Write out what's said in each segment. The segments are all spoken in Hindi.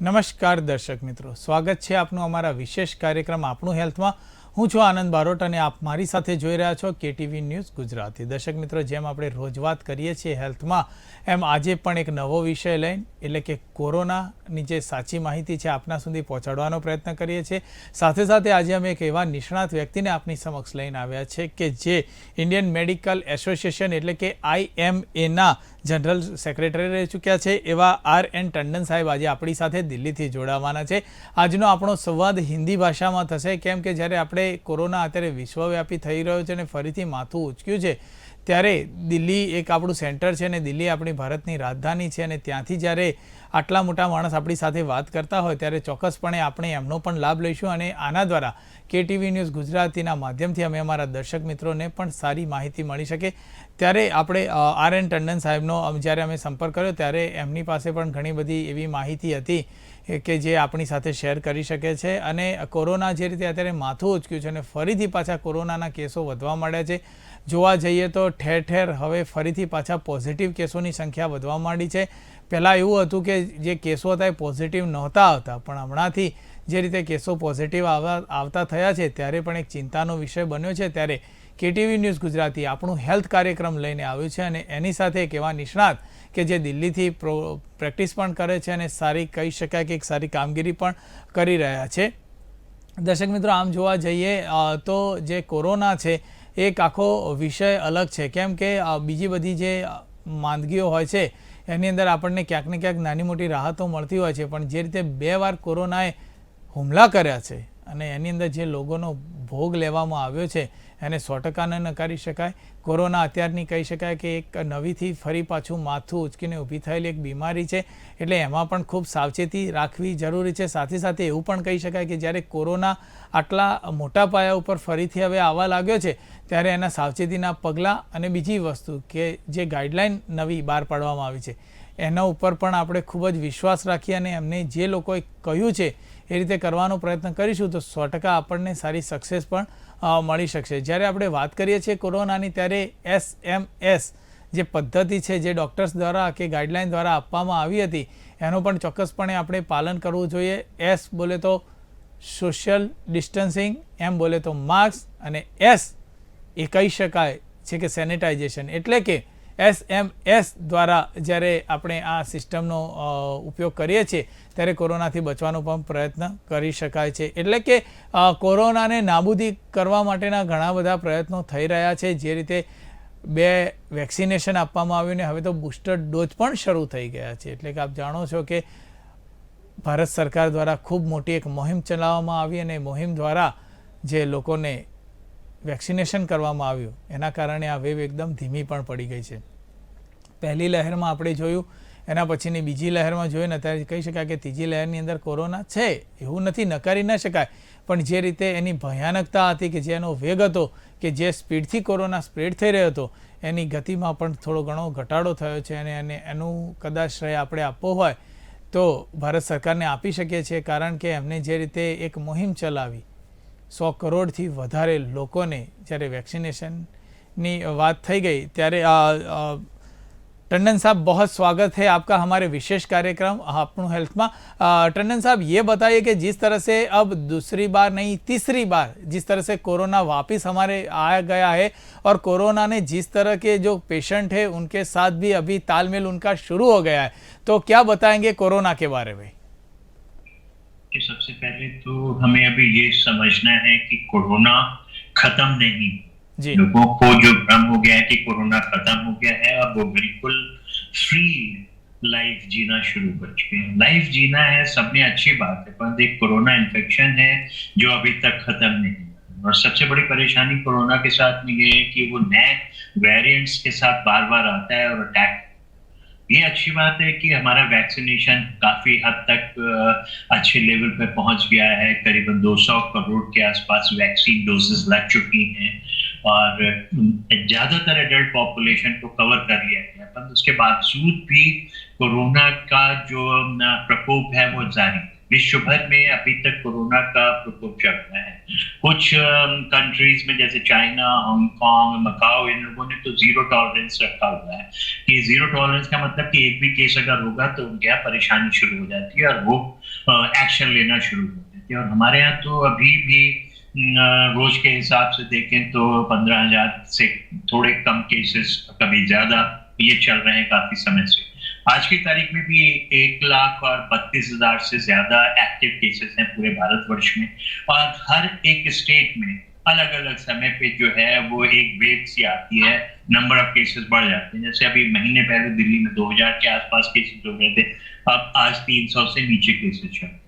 નમસ્કાર દર્શક મિત્રો, સ્વાગત છે આપનું અમારા વિશેષ કાર્યક્રમ આપણું હેલ્થમાં. હું છું આનંદ બારોટ અને આપ મારી સાથે જોઈ રહ્યા છો કેટીવી ન્યૂઝ ગુજરાતી. દર્શક મિત્રો, જેમ આપણે રોજ વાત કરીએ છીએ હેલ્થમાં, એમ આજે પણ એક નવો વિષય લઈને, એટલે કે કોરોનાની જે સાચી માહિતી છે આપના સુધી પહોંચાડવાનો પ્રયત્ન કરીએ છીએ. સાથે સાથે આજે અમે એક એવા નિષ્ણાત વ્યક્તિને આપની સમક્ષ લઈને આવ્યા છે કે જે ઇન્ડિયન મેડિકલ એસોસિએશન એટલે કે IMAના જનરલ સેક્રેટરી રહી ચૂક્યા છે એવા RN ટંડન સાહેબ આજે આપણી સાથે દિલ્હીથી જોડાવાના છે. આજનો આપણો સંવાદ હિન્દી ભાષામાં થશે, કેમ કે જ્યારે આપણે કોરોના અત્યારે વિશ્વવ્યાપી થઈ રહ્યો છે અને ફરીથી માથું ઉચક્યું છે, ત્યારે દિલ્હી એક આપણું સેન્ટર છે અને દિલ્હી આપણી ભારતની રાજધાની છે અને ત્યાંથી જ્યારે આટલા મોટા માણસ આપણી સાથે વાત કરતા હોય ત્યારે ચોક્કસપણે આપણે એમનો પણ લાભ લઈશું અને આના દ્વારા કેટીવી ન્યૂઝ ગુજરાતીના માધ્યમથી અમે અમારા દર્શક મિત્રોને પણ સારી માહિતી મળી શકે. ત્યારે આપણે RN ટંડન સાહેબનો જ્યારે અમે સંપર્ક કર્યો ત્યારે એમની પાસે પણ ઘણી બધી એવી માહિતી હતી કે જે આપણી સાથે શેર કરી શકે છે. અને કોરોના જે રીતે અત્યારે માથું ઉચક્યું છે અને ફરીથી પાછા કોરોનાના કેસો વધવા માંડ્યા છે. જોવા જઈએ તો ઠેર ઠેર હવે ફરીથી પાછા પોઝિટિવ કેસોની સંખ્યા વધવા માંડી છે. પહેલાં એવું હતું કે જે કેસો હતા એ પોઝિટિવ નહોતા આવતા, પણ હમણાંથી જે રીતે કેસો પોઝિટિવ આવતા થયા છે ત્યારે પણ એક ચિંતાનો વિષય બન્યો છે. ત્યારે કેટીવી ન્યૂઝ ગુજરાતી આપણું હેલ્થ કાર્યક્રમ લઈને આવ્યું છે અને એની સાથે એક એવા નિષ્ણાત કે જે દિલ્હીથી પ્રેક્ટિસ પણ કરે છે અને સારી કહી શકાય કે એક સારી કામગીરી પણ કરી રહ્યા છે. દર્શક મિત્રો, આમ જોવા જઈએ તો જે કોરોના છે એક આખો વિષય અલગ છે, કેમ કે બીજી બધી જે માંદગીઓ હોય છે એની અંદર આપણને ક્યાંક ને ક્યાંક નાની મોટી રાહતો મળતી હોય છે, પણ જે રીતે 2 વાર કોરોનાએ હુમલા કર્યા છે અને એની અંદર જે લોકોનો ભોગ લેવામાં આવ્યો છે એને 100% ન નકારી શકાય. કોરોના અત્યારની કહી શકાય કે એક નવીથી ફરી પાછું માથું ઉચકીને ઊભી થયેલી એક બીમારી છે, એટલે એમાં પણ ખૂબ સાવચેતી રાખવી જરૂરી છે. સાથે સાથે એવું પણ કહી શકાય કે જ્યારે કોરોના આટલા મોટા પાયા ઉપર ફરીથી હવે આવવા લાગ્યો છે ત્યારે એના સાવચેતીના પગલાં અને બીજી વસ્તુ કે જે ગાઈડલાઇન નવી બહાર પાડવામાં આવી છે એના ઉપર પણ આપણે ખૂબ જ વિશ્વાસ રાખીએ અને એમને જે લોકોએ કહ્યું છે એ રીતે કરવાનો પ્રયત્ન કરીશું તો 100% આપણને સારી સક્સેસ પણ મળી શકશે. જ્યારે આપણે વાત કરીએ છીએ કોરોનાની ત્યારે SMS જે પદ્ધતિ છે જે ડૉક્ટર્સ દ્વારા કે ગાઈડલાઇન દ્વારા આપવામાં આવી હતી એનું પણ ચોક્કસપણે આપણે પાલન કરવું જોઈએ. S બોલે તો સોશિયલ ડિસ્ટન્સિંગ, M બોલે તો માસ્ક અને S એ કહી શકાય છે કે સેનિટાઇઝેશન. એટલે કે SMS દ્વારા જ્યારે આપણે આ સિસ્ટમનો ઉપયોગ કરીએ છીએ ત્યારે કોરોનાથી બચવાનો પણ પ્રયત્ન કરી શકાય છે. એટલે કે કોરોનાને નાબૂદી કરવા માટેના ઘણા બધા પ્રયત્નો થઈ રહ્યા છે. જે રીતે 2 વેક્સિનેશન આપવામાં આવ્યું ને હવે તો બૂસ્ટર ડોઝ પણ શરૂ થઈ ગયા છે. એટલે કે આપ જાણો છો કે ભારત સરકાર દ્વારા ખૂબ મોટી એક મુહિમ ચલાવવામાં આવી અને મુહિમ દ્વારા જે લોકોને વેક્સિનેશન કરવામાં આવ્યું એના કારણે આ વેવ એકદમ ધીમી પણ પડી ગઈ છે. પહેલી લહેરમાં આપણે જોયું, એના પછીની બીજી લહેરમાં જોઈને અત્યારે કહી શકાય કે ત્રીજી લહેરની અંદર કોરોના છે એવું નથી, નકારી ન શકાય, પણ જે રીતે એની ભયાનકતા હતી કે જે એનો વેગ હતો કે જે સ્પીડથી કોરોના સ્પ્રેડ થઈ રહ્યો હતો એની ગતિમાં પણ થોડો ઘણો ઘટાડો થયો છે અને એનું કદાચ શ્રેય આપણે આપવો હોય તો ભારત સરકારને આપી શકીએ છીએ, કારણ કે એમને જે રીતે એક મુહિમ ચલાવી 100 કરોડથી વધારે લોકોને જ્યારે वैक्सीनेशनની बात થઈ ગઈ ત્યારે टंडन साहब बहुत स्वागत है आपका हमारे विशेष कार्यक्रम अपनू हेल्थ में. टंडन साहब, ये बताइए कि जिस तरह से अब दूसरी बार नहीं तीसरी बार जिस तरह से कोरोना वापस हमारे आ गया है और कोरोना ने जिस तरह के जो पेशेंट है उनके साथ भी अभी तालमेल उनका शुरू हो गया है, तो क्या बताएंगे कोरोना के बारे में? सबसे पहले तो हमें अभी ये समझना है कि कोरोना खत्म नहीं. लोगों को जो भ्रम हो गया है कि कोरोना खत्म हो गया है और वो बिल्कुल फ्री लाइफ जीना शुरू कर चुके हैं. लाइफ जीना है सब में अच्छी बात है, पर एक कोरोना इन्फेक्शन है जो अभी तक खत्म नहीं. और सबसे बड़ी परेशानी कोरोना के साथ में ये है कि वो नए वेरिएंट्स के साथ बार बार आता है और अटैक. ये अच्छी बात है कि हमारा वैक्सीनेशन काफी हद तक अच्छे लेवल पे पहुंच गया है. करीबन 200 करोड़ के आसपास वैक्सीन डोजेस लग चुकी हैं और ज्यादातर एडल्ट पॉपुलेशन को कवर कर लिया गया, पर उसके बावजूद भी कोरोना का जो प्रकोप है वो जारी. विश्व भर में अभी तक कोरोना का प्रकोप चल रहा है. कुछ कंट्रीज में जैसे चाइना, हांगकांग, मकाओ, इन लोगों ने तो 0 टॉलरेंस रखा हुआ है कि 0 टॉलरेंस का मतलब कि एक भी केस अगर होगा तो उनके यहाँ परेशानी शुरू हो जाती है और वो एक्शन लेना शुरू कर देते हैं। और हमारे यहाँ तो अभी भी रोज के हिसाब से देखें तो 15,000 से थोड़े कम केसेस, कभी ज्यादा, ये चल रहे हैं काफी समय से। आज की तारीख में भी 1,32,000 से ज्यादा एक्टिव केसेस हैं पूरे भारतवर्ष में। और हर एक स्टेट में अलग अलग समय पे जो है वो एक वेव सी आती है, नंबर ऑफ केसेस बढ़ जाते हैं। जैसे अभी महीने पहले दिल्ली में 2,000 के आसपास केसेस हो गए थे, अब आज 300 से नीचे केसेस चल रहे हैं।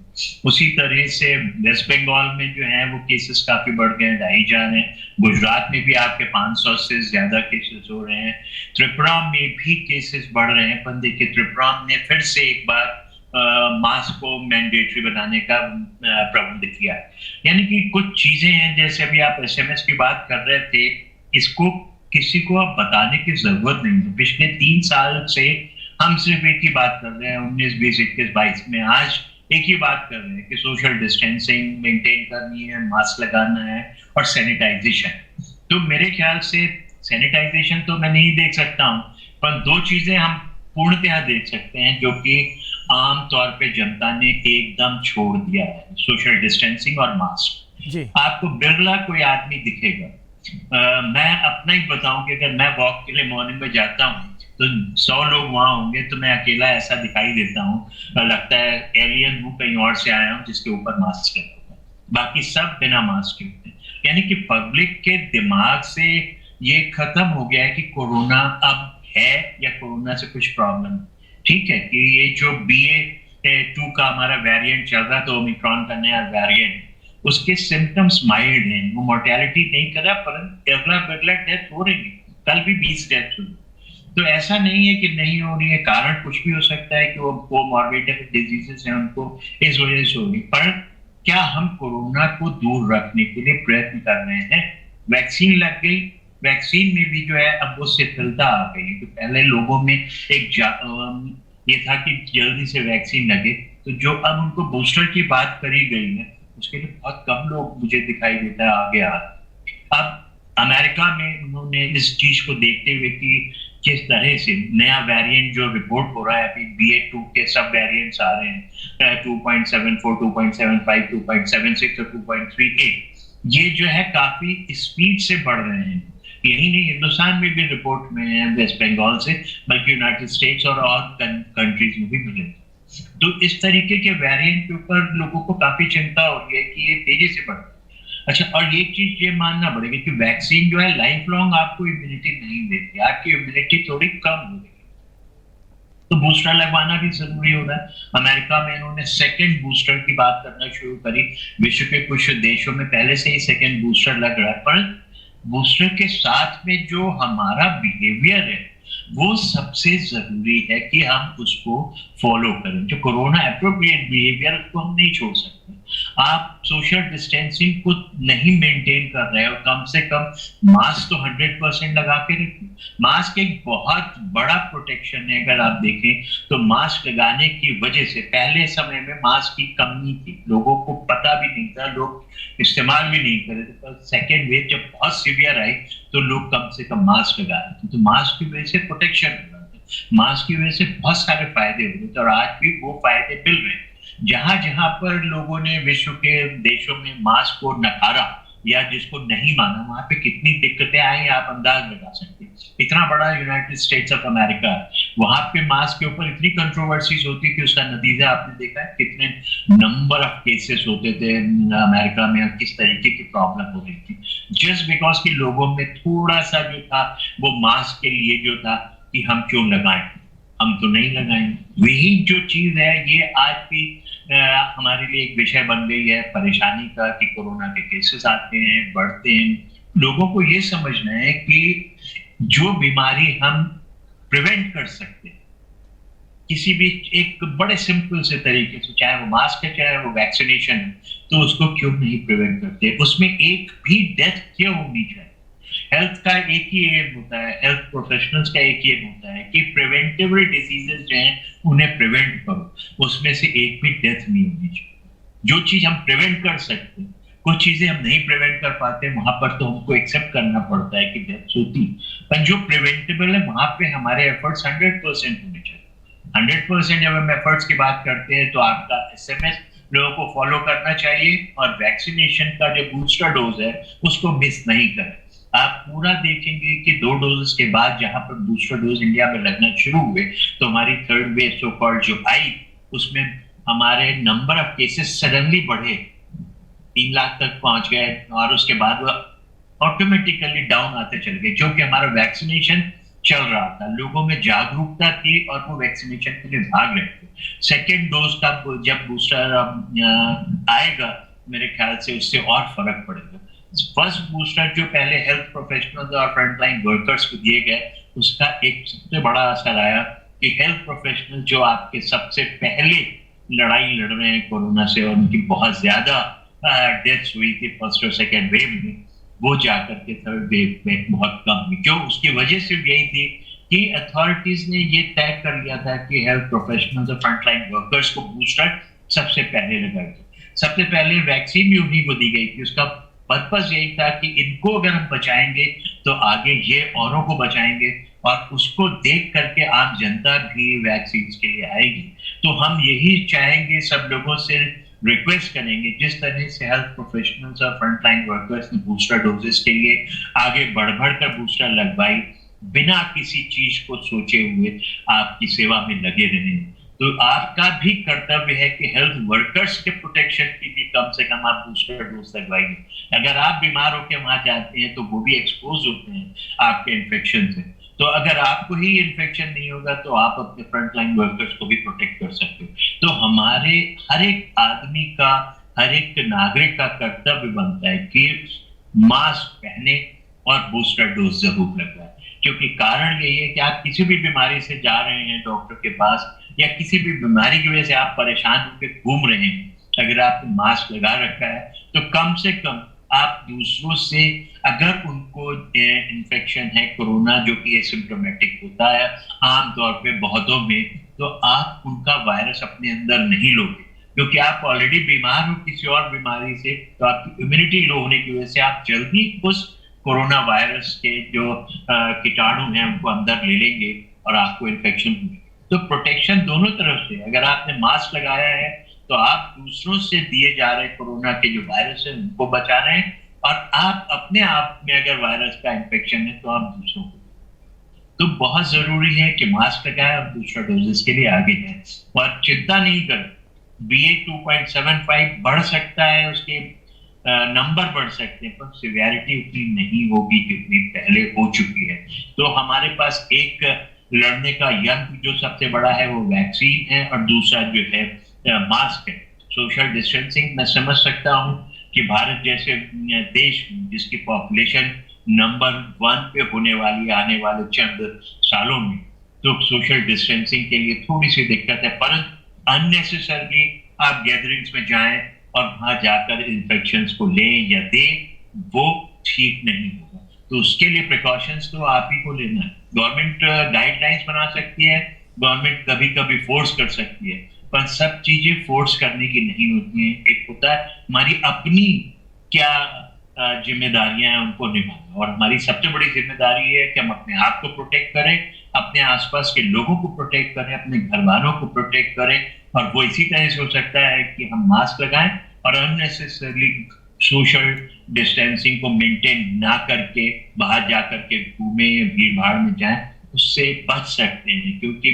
उसी तरह से वेस्ट बंगाल में जो है वो केसेस काफी बढ़ गए हैं, 2,500 हैं। गुजरात में भी आपके 500 से ज्यादा केसेस हो रहे हैं। त्रिपुरा में भी केसेस बढ़ रहे हैं, पर देखिए त्रिपुरा ने फिर से एक बार मास्क को मैंडेटरी बनाने का प्रबंध किया है। यानी कि कुछ चीजें हैं, जैसे अभी आप एसएमएस की बात कर रहे थे, इसको किसी को अब बताने की जरूरत नहीं है। पिछले 3 साल से हम सिर्फ एक ही बात कर रहे हैं, 19, 20, 21, 22 में आज एक ही बात कर रहे हैं कि सोशल डिस्टेंसिंग मेंटेन करनी है, मास्क लगाना है और सैनिटाइजेशन। तो मेरे ख्याल से सैनिटाइजेशन तो मैं नहीं देख सकता हूं, पर 2 चीजें हम पूर्णतः देख सकते हैं जो कि आम तौर पे जनता ने एकदम छोड़ दिया है, सोशल डिस्टेंसिंग और मास्क। जी। आपको बिरला कोई आदमी दिखेगा। मैं अपना ही बताऊं कि अगर मैं वॉक के लिए मॉर्निंग में जाता हूँ तो 100 लोग वहां होंगे तो मैं अकेला ऐसा दिखाई देता हूँ, लगता है एलियन हूँ, कहीं और से आया हूँ, जिसके ऊपर मास्क लगा हुआ है। बाकी सब बिना मास्क के होते हैं। यानी कि पब्लिक के दिमाग से ये खत्म हो गया है कि कोरोना अब है या कोरोना से कुछ प्रॉब्लम। ठीक है कि ये जो BA.2 का हमारा वेरिएंट चल रहा, तो ओमिक्रॉन का नया वेरिएंट, उसके सिम्टम्स माइल्ड हैं, वो मोर्टेलिटी नहीं कर रहा, परंतु अगला बगला डेथ हो रही है। कल भी 20 डेथ हुई। तो ऐसा नहीं है कि नहीं हो रही है, कारण कुछ भी हो सकता है कि वो मॉर्बिड डिजीजेस हैं, उनको इस वजह से हो रही। पर क्या हम कोरोना को दूर रखने के लिए प्रयत्न कर रहे हैं? वैक्सीन लग गई, वैक्सीन में भी जो है अब वो शिथिलता आ गई है। तो पहले लोगों में ये था कि जल्दी से वैक्सीन लगे, तो जो अब उनको बूस्टर की बात करी गई है उसके लिए बहुत कम लोग मुझे दिखाई देता है आगे आ रहे। अब अमेरिका में उन्होंने इस चीज को देखते हुए कि किस तरह से नया वेरिएंट जो रिपोर्ट हो रहा है, अभी BA.2 के सब वेरिएंट्स आ रहे हैं, 2.74, 2.75, 2.76 और 2.38, ये जो है काफी स्पीड से बढ़ रहे हैं। यही नहीं, हिंदुस्तान में भी रिपोर्ट में है, वेस्ट बंगाल से, बल्कि यूनाइटेड स्टेट्स और कंट्रीज में भी मिले। तो इस तरीके के वेरिएंट के ऊपर लोगों को काफी चिंता हो रही है कि ये तेजी से बढ़ रहा है। अच्छा, और एक चीज ये मानना पड़ेगा कि वैक्सीन जो है लाइफ लॉन्ग आपको इम्यूनिटी नहीं देती, आपकी इम्यूनिटी थोड़ी कम हो गई, तो बूस्टर लगवाना भी जरूरी हो रहा है। अमेरिका में इन्होंने सेकंड बूस्टर की बात करना शुरू करी। विश्व के कुछ देशों में पहले से ही सेकंड बूस्टर लग रहा है, पर बूस्टर के साथ में जो हमारा बिहेवियर है वो सबसे जरूरी है कि हम उसको फॉलो करें। जो कोरोना एप्रोप्रिएट बिहेवियर, उसको हम नहीं छोड़ सकते। आप सोशल डिस्टेंसिंग को नहीं मेंटेन कर रहे हो, कम से कम मास्क तो 100% लगा के रखिए। मास्क एक बहुत बड़ा प्रोटेक्शन है। अगर आप देखें तो मास्क लगाने की वजह से पहले समय में मास्क की कमी थी, लोगों को पता भी नहीं था, लोग इस्तेमाल भी नहीं कर रहे थे। पर सेकेंड वेव जब बहुत सीवियर आई तो लोग कम से कम मास्क लगा रहे थे, तो मास्क की वजह से प्रोटेक्शन हो रहा था, मास्क की वजह से बहुत सारे फायदे हो रहे थे, और आज भी वो फायदे मिल रहे हैं। जहां जहां पर लोगों ने विश्व के देशों में मास्क को नकारा या जिसको नहीं माना, वहां पे कितनी दिक्कतें आई आप अंदाज लगा सकते हैं। इतना बड़ा यूनाइटेड स्टेट्स ऑफ अमेरिका, वहां पे मास्क के ऊपर इतनी कंट्रोवर्सीज होती थी, उसका नतीजा आपने देखा है, कितने नंबर ऑफ केसेस होते थे अमेरिका में, और किस तरीके की प्रॉब्लम हो रही थी, जस्ट बिकॉज कि लोगों में थोड़ा सा जो था वो मास्क के लिए जो था कि हम क्यों लगाएं, हम तो नहीं लगाएंगे। वही जो चीज है ये आज भी हमारे लिए एक विषय बन गई है परेशानी का, कि कोरोना के केसेस आते हैं, बढ़ते हैं। लोगों को ये समझना है कि जो बीमारी हम प्रिवेंट कर सकते हैं किसी भी एक बड़े सिंपल से तरीके से, चाहे वो मास्क है चाहे वो वैक्सीनेशन है, तो उसको क्यों नहीं प्रिवेंट करते? उसमें एक भी डेथ क्यों होनी चाहिए? हेल्थ का एक ही एम होता है, हेल्थ प्रोफेशनल्स का एक ही एम होता है कि प्रिवेंटिव डिजीजेस जो हैं उन्हें प्रिवेंट करो, उसमें से एक भी डेथ नहीं होनी चाहिए। जो चीज हम प्रिवेंट कर सकते हैं, कुछ चीजें हम नहीं प्रिवेंट कर पाते, वहां पर तो हमको एक्सेप्ट करना पड़ता है कि डेथ होती, पर जो प्रिवेंटेबल है वहां पे हमारे एफर्ट्स 100% होने चाहिए। 100% जब हम एफर्ट्स की बात करते हैं तो आपका SMS लोगों को फॉलो करना चाहिए और वैक्सीनेशन का जो बूस्टर डोज है उसको मिस नहीं करें। आप पूरा देखेंगे कि 2 डोजेस के बाद जहां पर बूस्टर डोज इंडिया में लगना शुरू हुए तो हमारी थर्ड वेव सो कॉल्ड जो आई उसमें हमारे नंबर ऑफ केसेस सडनली बढ़े, 3 लाख तक पहुंच गए और उसके बाद वो ऑटोमेटिकली डाउन आते चल गए, जो कि हमारा वैक्सीनेशन चल रहा था, लोगों में जागरूकता थी और वो वैक्सीनेशन के लिए भाग रहे थे। सेकेंड डोज का जब बूस्टर आएगा मेरे ख्याल से उससे और फर्क पड़ेगा। फर्स्ट बूस्टर जो पहले हेल्थ प्रोफेशनल्स और फ्रंटलाइन वर्कर्स को दिए गए उसका एक सबसे बड़ा असर आया कि हेल्थ प्रोफेशनल जो आपके सबसे पहले लड़ाई लड़ रहे हैं कोरोना से और उनकी बहुत ज्यादा डेथ्स हुई थी फर्स्ट और सेकेंड वेव में, वो जाकर के थर्ड वेव में बहुत कम हुई। क्यों? उसकी वजह सिर्फ यही थी कि अथॉरिटीज ने ये तय कर लिया था कि हेल्थ प्रोफेशनल्स और फ्रंटलाइन वर्कर्स को बूस्टर सबसे पहले लगाए थे। सबसे पहले वैक्सीन भी उन्हीं को दी गई थी। उसका पर्पस यही था कि इनको अगर हम बचाएंगे तो आगे ये औरों को बचाएंगे और उसको देख करके आम जनता भी वैक्सीन के लिए आएगी। तो हम यही चाहेंगे, सब लोगों से रिक्वेस्ट करेंगे, जिस तरह से हेल्थ प्रोफेशनल्स और फ्रंटलाइन वर्कर्स ने बूस्टर डोजेस के लिए आगे बढ़ कर बूस्टर लगवाई, बिना किसी चीज को सोचे हुए आपकी सेवा में लगे रहे, तो आपका भी कर्तव्य है कि हेल्थ वर्कर्स के प्रोटेक्शन के लिए कम से कम आप बूस्टर डोज लगवाइए। अगर आप बीमार होकर वहां जाते हैं तो वो भी एक्सपोज होते हैं आपके इन्फेक्शन से, तो अगर आपको ही इन्फेक्शन नहीं होगा तो आप अपने फ्रंटलाइन वर्कर्स को भी प्रोटेक्ट कर सकते हो। तो हमारे हर एक आदमी का, हर एक नागरिक का कर्तव्य बनता है कि मास्क पहने और बूस्टर डोज जरूर लगवाए, क्योंकि कारण यही है कि आप किसी भी बीमारी से जा रहे हैं डॉक्टर के पास या किसी भी बीमारी की वजह से आप परेशान होकर घूम रहे हैं, अगर आपने मास्क लगा रखा है तो कम से कम आप दूसरों से, अगर उनको इन्फेक्शन है कोरोना जो कि एसिम्प्टोमेटिक होता है आमतौर पे बहुतों में, तो आप उनका वायरस अपने अंदर नहीं लोगे, क्योंकि आप ऑलरेडी बीमार हो किसी और बीमारी से, तो आपकी इम्यूनिटी लो होने की वजह से आप जल्दी उस कोरोना वायरस के जो कीटाणु हैं उनको अंदर ले लेंगे और आपको इन्फेक्शन होगी। तो प्रोटेक्शन दोनों तरफ से, अगर आपने मास्क लगाया है तो आप दूसरों से दिए जा रहे कोरोना के जो वायरस है उनको बचा रहे हैं, और आप अपने आप में अगर वायरस का इन्फेक्शन है तो आप दूसरों को, तो बहुत जरूरी है कि मास्क लगाएं और दूसरा डोजेस के लिए आगे जाएं और चिंता नहीं करें। BA 2.75 बढ़ सकता है, उसके नंबर बढ़ सकते हैं, पर सिवियरिटी उतनी नहीं होगी जितनी पहले हो चुकी है। तो हमारे पास एक लड़ने का यंत्र जो सबसे बड़ा है वो वैक्सीन है और दूसरा जो है मास्क है। सोशल डिस्टेंसिंग मैं समझ सकता हूं कि भारत जैसे देश जिसकी पॉपुलेशन नंबर 1 पे होने वाली है आने वाले चंद सालों में, तो सोशल डिस्टेंसिंग के लिए थोड़ी सी दिक्कत है, परंतु अननेसेसरली आप गैदरिंग्स में जाएं और वहां जाकर इन्फेक्शंस को लें या दें, वो ठीक नहीं होगा। तो उसके लिए प्रिकॉशंस तो आप ही को लेना है। गवर्नमेंट गाइडलाइंस बना सकती है, गवर्नमेंट कभी कभी फोर्स कर सकती है, पर सब चीजें फोर्स करने की नहीं होती हैं। एक होता है हमारी अपनी क्या जिम्मेदारियां हैं उनको निभाना, और हमारी सबसे बड़ी जिम्मेदारी है कि हम अपने आप को प्रोटेक्ट करें, अपने आसपास के लोगों को प्रोटेक्ट करें, अपने घर वालों को प्रोटेक्ट करें, और वो इसी तरह से हो सकता है कि हम मास्क लगाएं और अननेसेसरली सोशल डिस्टेंसिंग को मेंटेन ना करके बाहर जा करके घूमे, भीड़ भाड़ में जाएं, उससे बच सकते हैं। क्योंकि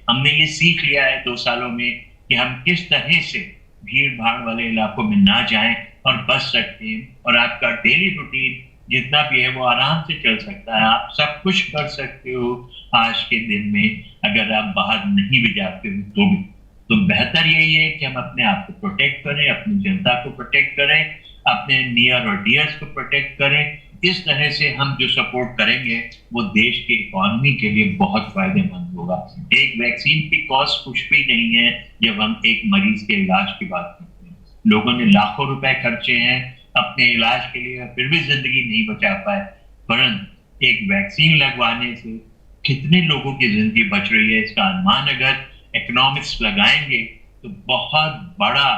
हमने ये सीख लिया है 2 सालों में कि हम किस तरह से भीड़ भाड़ वाले इलाकों में ना जाएं और बच सकते हैं, और आपका डेली रूटीन जितना भी है वो आराम से चल सकता है। आप सब कुछ कर सकते हो आज के दिन में, अगर आप बाहर नहीं भी जाते हो तो भी। तो बेहतर यही है कि हम अपने आप को प्रोटेक्ट करें, अपनी जनता को प्रोटेक्ट करें, अपने नियर और डियर्स को प्रोटेक्ट करें। इस तरह से हम जो सपोर्ट करेंगे वो देश की इकोनॉमी के लिए बहुत फायदेमंद होगा। एक वैक्सीन की कॉस्ट कुछ भी नहीं है जब हम एक मरीज के इलाज की बात करते हैं। लोगों ने लाखों रुपए खर्चे हैं अपने इलाज के लिए, फिर भी जिंदगी नहीं बचा पाए, परंतु एक वैक्सीन लगवाने से कितने लोगों की जिंदगी बच रही है, इसका अनुमान अगर इकोनॉमिक्स लगाएंगे तो बहुत बड़ा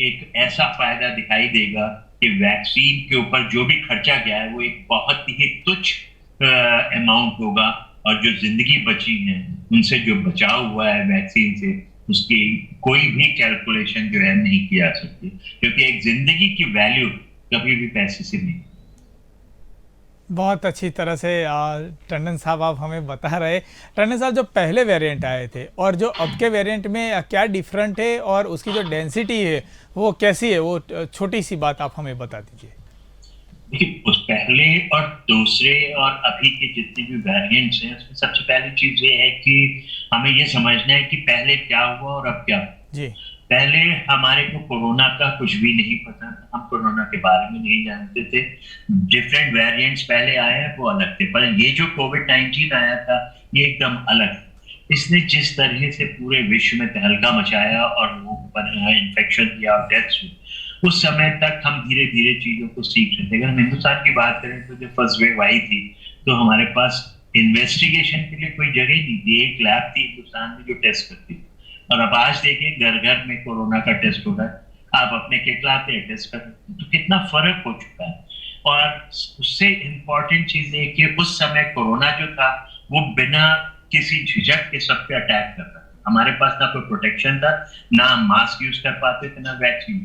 एक ऐसा फायदा दिखाई देगा कि वैक्सीन के ऊपर जो भी खर्चा गया है वो एक बहुत ही तुच्छ अमाउंट होगा, और जो जिंदगी बची है उनसे जो बचाव हुआ है वैक्सीन से उसकी कोई भी कैलकुलेशन जो है नहीं की जा सकती, क्योंकि एक जिंदगी की वैल्यू कभी भी पैसे से नहीं। बहुत अच्छी तरह से टंडन साहब आप हमें बता रहे। टंडन साहब, जो पहले वेरिएंट आए थे और जो अब के वेरिएंट में क्या डिफरेंट है और उसकी जो डेंसिटी है वो कैसी है, वो छोटी सी बात आप हमें बता दीजिए। देखिए, उस पहले और दूसरे और अभी के जितने भी वेरिएंट्स हैं, उसमें सबसे पहली चीज ये है कि हमें ये समझना है कि पहले क्या हुआ और अब क्या हुआ। जी। पहले हमारे को कोरोना का कुछ भी नहीं पता था, हम कोरोना के बारे में नहीं जानते थे। डिफरेंट वेरिएंट्स पहले आए हैं वो अलग थे, पर ये जो कोविड-19 आया था ये एकदम अलग। इसने जिस तरह से पूरे विश्व में तहलका मचाया और लोगों पर इन्फेक्शन किया और डेथ्स हुई, उस समय तक हम धीरे धीरे चीजों को सीख रहे थे। अगर हम हिंदुस्तान की बात करें तो जब फर्स्ट वेव आई थी तो हमारे पास इन्वेस्टिगेशन के लिए कोई जगह नहीं थी। एक लैब थी हिंदुस्तान में जो टेस्ट करती थी, और अब आज देखिए घर घर में कोरोना का टेस्ट हो रहा है। आप अपने किट लाते हैं, टेस्ट करते हैं, तो कितना फर्क हो चुका है। और उससे इम्पोर्टेंट चीज है कि उस समय कोरोना जो था वो बिना किसी झिझक के सब पे अटैक कर रहा था। हमारे पास ना कोई प्रोटेक्शन था, ना हम मास्क यूज कर पाते थे, ना वैक्सीन।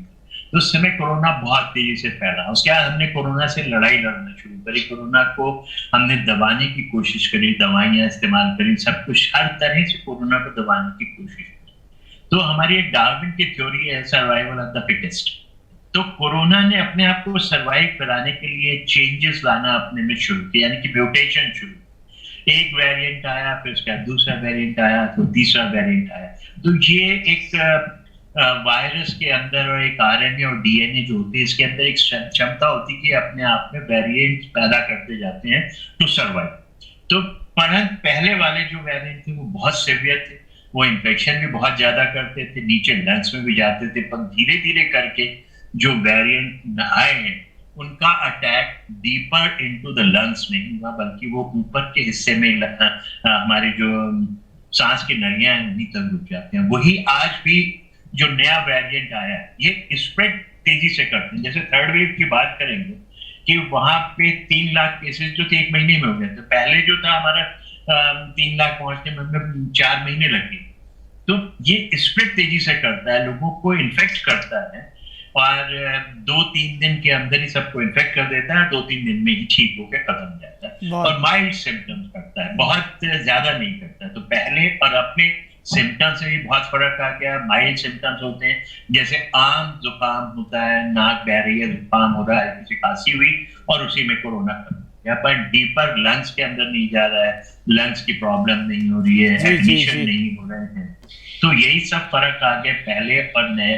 तो उस समय कोरोना बहुत तेजी से फैला। उसके बाद हमने कोरोना से लड़ाई लड़ना शुरू करी, कोरोना को हमने दबाने की कोशिश करी, दवाइयां इस्तेमाल करी, सब कुछ हर तरह से कोरोना को दबाने की कोशिश करी। तो हमारी एक डार्विन की थ्योरी है, सर्वाइवल ऑफ द फिटेस्ट। तो कोरोना ने अपने आप को सर्वाइव कराने के लिए चेंजेस लाना अपने में शुरू किया, यानी कि म्यूटेशन शुरू। एक वेरिएंट आया, फिर उसका दूसरा वेरिएंट आया, तो तीसरा वेरिएंट आया। तो ये एक वायरस के अंदर और एक आरएनए और डीएनए जो होते हैं, इसके अंदर एक क्षमता होती है कि अपने आप में वेरिएंट पैदा करते जाते हैं टू सर्वाइव। तो पहले वाले जो वेरिएंट थे वो बहुत सीवियर थे, वो इन्फेक्शन भी बहुत ज्यादा करते थे, नीचे लंग्स में भी जाते थे। पर धीरे धीरे करके जो वेरिएंट आए हैं उनका attack deeper into the lungs नहीं हुआ, बल्कि वो ऊपर के हिस्से में हमारे जो सांस की नलियां हैं उन्हीं तक रुक जाते हैं। वही आज भी जो नया वेरिएंट आया है ये स्प्रेड तेजी से करते हैं। जैसे थर्ड वेव की बात करेंगे कि वहां पे 3 लाख केसेस जो थे 1 महीने में हो गए थे। पहले जो था हमारा 3 लाख पहुंचने में हमें 4 महीने लगे। तो ये स्प्रेड तेजी से करता है, लोगों को इन्फेक्ट करता है और 2-3 दिन के अंदर ही सबको इन्फेक्ट कर देता है, 2-3 दिन में ही ठीक होकर खत्म हो जाता है। और माइल्ड सिम्टम्स करता है, बहुत ज्यादा नहीं करता है। तो पहले और अपने सिम्टम्स से भी बहुत फर्क आ गया। माइल्ड सिम्टम्स होते हैं, जैसे आम जुकाम होता है, नाक बह रही है, जुकाम हो रहा है, किसी खांसी हुई और उसी में कोरोना खत्म। यहाँ पर डीपर लंग्स के अंदर नहीं जा रहा है, लंग्स की प्रॉब्लम नहीं हो रही है, एडमिशन नहीं हो रहे हैं। तो यही सब फर्क आ गया पहले और नए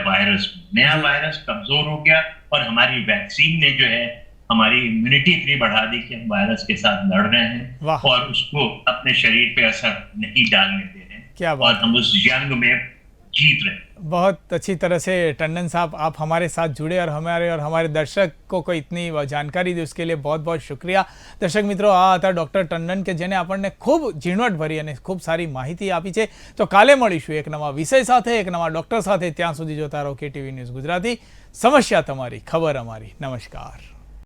वायरस में। नया वायरस कमजोर हो गया और हमारी वैक्सीन ने जो है हमारी इम्यूनिटी इतनी बढ़ा दी कि हम वायरस के साथ लड़ रहे हैं और उसको अपने शरीर पे असर नहीं डालने दे रहे हैं। क्या बात, और हम उस जंग में जीत रहे हैं। बहुत अच्छी तरह से टंडन साहब आप हमारे साथ जुड़े और हमारे दर्शकों को इतनी जानकारी दी, उसके लिए बहुत बहुत शुक्रिया। દર્શક મિત્રો, આ હતા ડૉક્ટર ટંડન કે જેને આપણને ખૂબ ઝીણવટભરી અને ખૂબ સારી માહિતી આપી છે। તો કાલે મળીશું એક નવા વિષય સાથે, એક નવા ડૉક્ટર સાથે। ત્યાં સુધી જોતા રહો KTV ન્યૂઝ ગુજરાતી। સમસ્યા તમારી, ખબર અમારી। નમસ્કાર।